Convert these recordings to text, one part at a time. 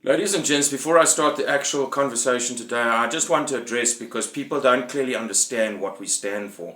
Ladies and gents, before I start the actual conversation today, I just want to address, because people don't clearly understand what we stand for,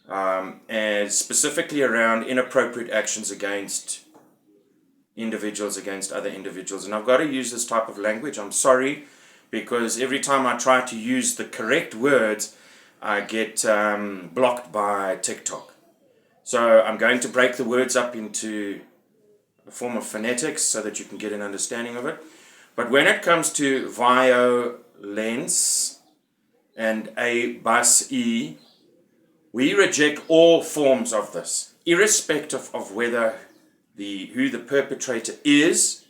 and specifically around inappropriate actions against individuals, against other individuals. And I've got to use this type of language. I'm sorry, because every time I try to use the correct words, I get blocked by TikTok. So I'm going to break the words up into a form of phonetics so that you can get an understanding of it. But when it comes to violence and a bus E, we reject all forms of this, irrespective of whether who the perpetrator is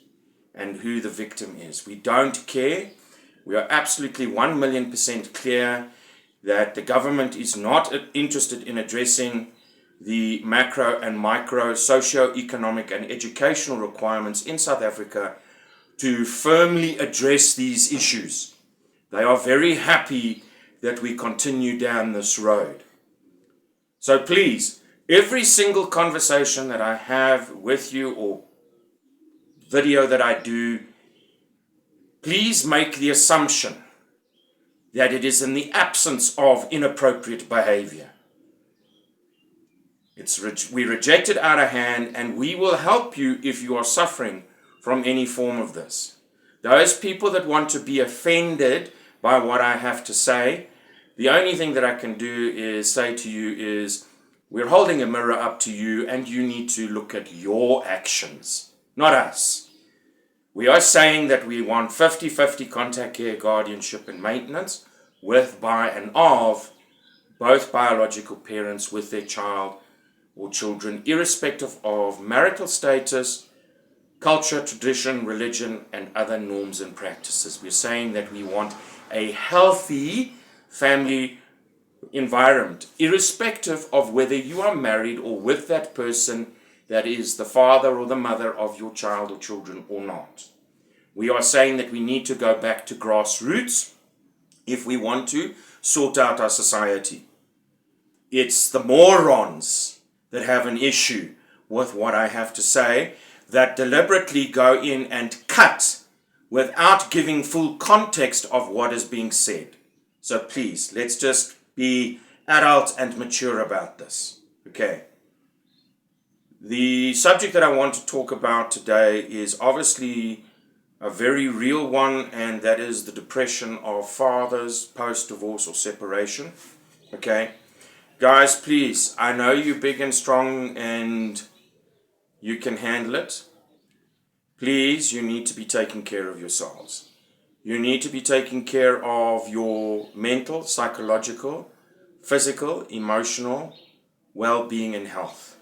and who the victim is. We don't care. We are absolutely 1,000,000% clear that the government is not interested in addressing the macro and micro socio-economic and educational requirements in South Africa to firmly address these issues. They are very happy that we continue down this road. So please, every single conversation that I have with you or video that I do, please make the assumption that it is in the absence of inappropriate behavior. We reject it out of hand, and we will help you if you are suffering from any form of this. Those people that want to be offended by what I have to say, the only thing that I can do is say to you is, we're holding a mirror up to you, and you need to look at your actions, not us. We are saying that we want 50-50 contact care, guardianship, and maintenance with, by, and of both biological parents with their child or children, irrespective of marital status, culture, tradition, religion, and other norms and practices. We're saying that we want a healthy family environment, irrespective of whether you are married or with that person that is the father or the mother of your child or children or not. We are saying that we need to go back to grassroots if we want to sort out our society. It's the morons that have an issue with what I have to say, that deliberately go in and cut without giving full context of what is being said. So please, let's just be adult and mature about this. Okay. The subject that I want to talk about today is obviously a very real one, and that is the depression of fathers post-divorce or separation. Okay. Guys, please, I know you're big and strong and you can handle it. Please, you need to be taking care of yourselves. You need to be taking care of your mental, psychological, physical, emotional well-being and health.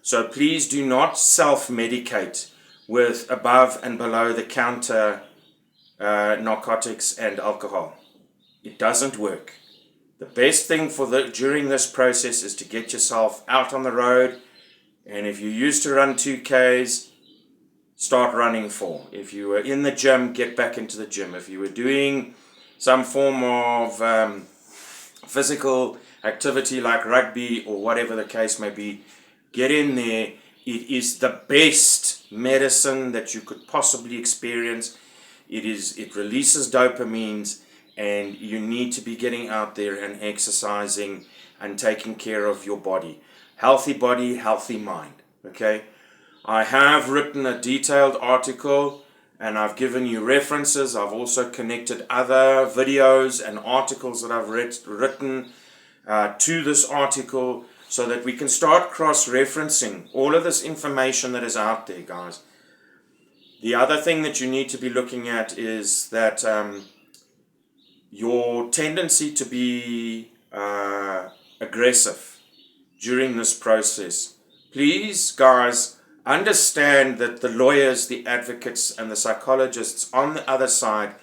So please do not self-medicate with above and below the counter narcotics and alcohol. It doesn't work. The best thing during this process is to get yourself out on the road. And if you used to run 2Ks, start running 4. If you were in the gym, get back into the gym. If you were doing some form of physical activity like rugby or whatever the case may be, get in there. It is the best medicine that you could possibly experience. It releases dopamines, and you need to be getting out there and exercising and taking care of your body. Healthy body, healthy mind. Okay? I have written a detailed article, and I've given you references. I've also connected other videos and articles that I've written to this article so that we can start cross-referencing all of this information that is out there, guys. The other thing that you need to be looking at is that your tendency to be aggressive during this process. Please, guys, understand that the lawyers, the advocates, and the psychologists on the other side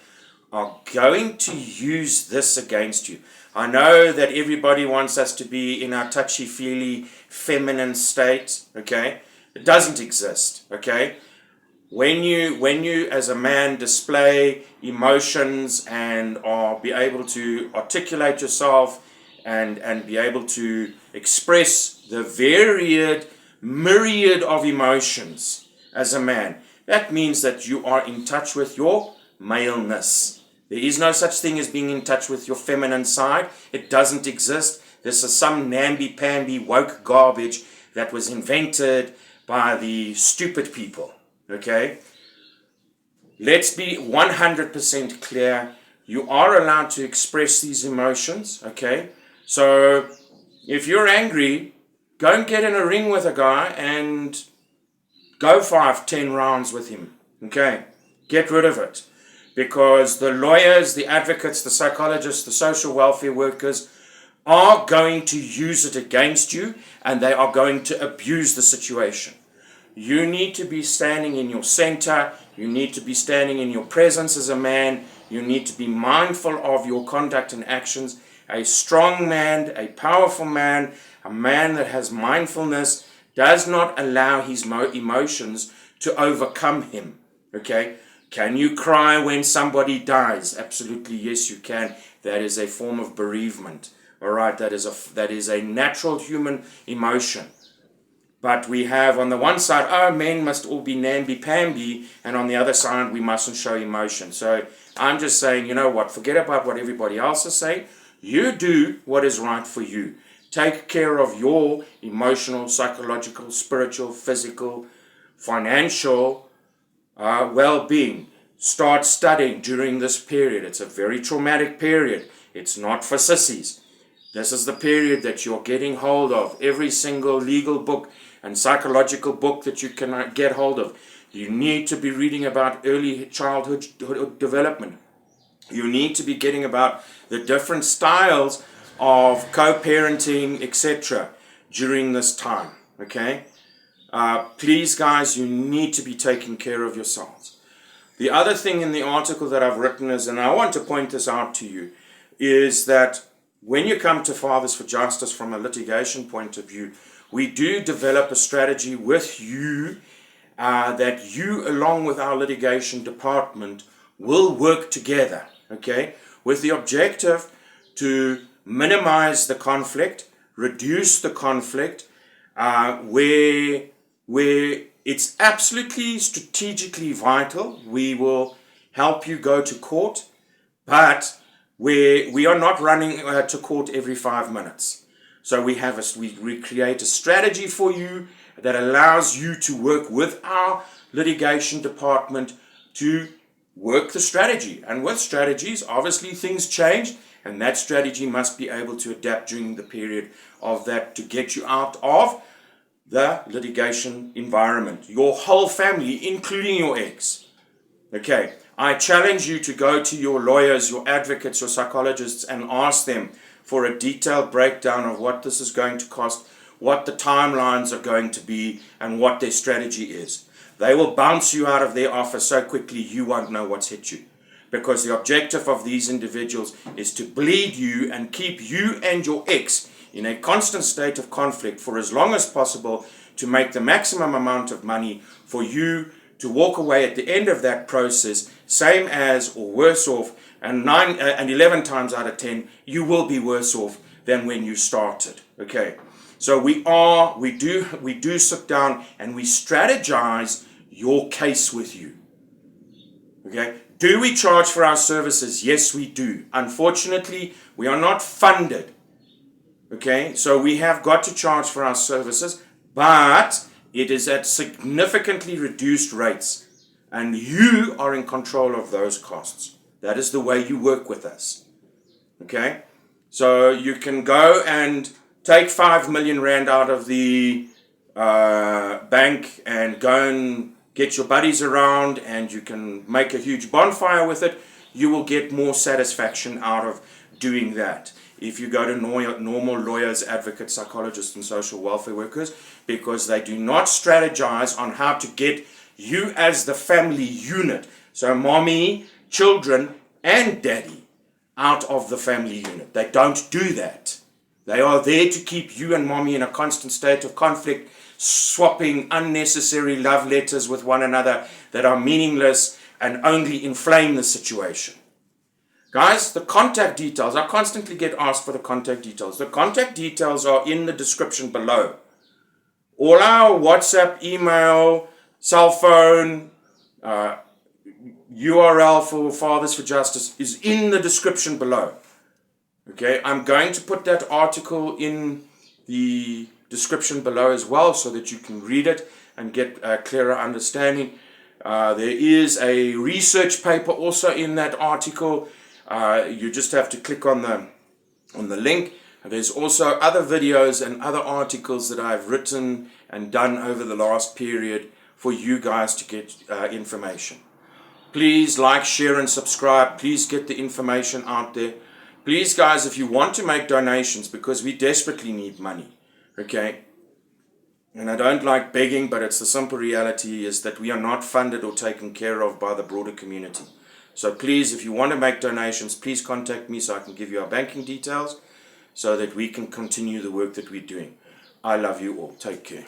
are going to use this against you. I know that everybody wants us to be in our touchy-feely feminine state, okay? It doesn't exist, okay? When you as a man display emotions and be able to articulate yourself and be able to express the myriad of emotions as a man, That means that you are in touch with your maleness. There is no such thing as being in touch with your feminine side. It doesn't exist. This is some namby-pamby woke garbage that was invented by the stupid people. Okay? Let's be 100% clear. You are allowed to express these emotions. Okay? So, if you're angry, go and get in a ring with a guy and go 5-10 rounds with him. Okay? Get rid of it. Because the lawyers, the advocates, the psychologists, the social welfare workers are going to use it against you, and they are going to abuse the situation. You need to be standing in your center. You need to be standing in your presence as a man. You need to be mindful of your conduct and actions. A strong man, a powerful man, a man that has mindfulness does not allow his emotions to overcome him. Okay? Can you cry when somebody dies? Absolutely, yes, you can. That is a form of bereavement. All right, that is a natural human emotion. But we have on the one side, oh, men must all be namby-pamby, and on the other side, we mustn't show emotion. So I'm just saying, you know what, forget about what everybody else is saying. You do what is right for you. Take care of your emotional, psychological, spiritual, physical, financial well-being. Start studying during this period. It's a very traumatic period. It's not for sissies. This is the period that you're getting hold of. Every single legal book and psychological book that you can get hold of. You need to be reading about early childhood development. You need to be getting about the different styles of co-parenting, etc. during this time. Okay? Please, guys, you need to be taking care of yourselves. The other thing in the article that I've written is, and I want to point this out to you, is that when you come to Fathers for Justice from a litigation point of view, we do develop a strategy with you that you, along with our litigation department, will work together, okay, with the objective to minimize the conflict, reduce the conflict, where it's absolutely strategically vital. We will help you go to court, but we are not running to court every 5 minutes. So we create a strategy for you that allows you to work with our litigation department to work the strategy. And with strategies, obviously things change, and that strategy must be able to adapt during the period of that to get you out of the litigation environment. Your whole family, including your ex. Okay, I challenge you to go to your lawyers, your advocates, your psychologists, and ask them for a detailed breakdown of what this is going to cost, what the timelines are going to be, and what their strategy is. They will bounce you out of their office so quickly you won't know what's hit you. Because the objective of these individuals is to bleed you and keep you and your ex in a constant state of conflict for as long as possible, to make the maximum amount of money for you to walk away at the end of that process, same as or worse off, and 11 times out of 10, you will be worse off than when you started. Okay, so we do sit down and we strategize your case with you. Okay, do we charge for our services? Yes, we do. Unfortunately, we are not funded. Okay, so we have got to charge for our services, but it is at significantly reduced rates, and you are in control of those costs. That is the way you work with us. Okay, so you can go and take 5 million rand out of the bank and go and get your buddies around, and you can make a huge bonfire with it. You will get more satisfaction out of doing that if you go to normal lawyers, advocates, psychologists, and social welfare workers, because they do not strategize on how to get you as the family unit, so mommy, children, and daddy, out of the family unit. They don't do that. They are there to keep you and mommy in a constant state of conflict, swapping unnecessary love letters with one another that are meaningless and only inflame the situation. Guys, the contact details, I constantly get asked for the contact details. The contact details are in the description below. All our WhatsApp, email, cell phone, URL for Fathers for Justice is in the description below. Okay, I'm going to put that article in the description below as well so that you can read it and get a clearer understanding. There is a research paper also in that article. You just have to click on the link. There's also other videos and other articles that I've written and done over the last period for you guys to get information. Please like, share and subscribe. Please get the information out there. Please guys, if you want to make donations, because we desperately need money, okay? And I don't like begging, but it's the simple reality is that we are not funded or taken care of by the broader community. So please, if you want to make donations, please contact me so I can give you our banking details so that we can continue the work that we're doing. I love you all. Take care.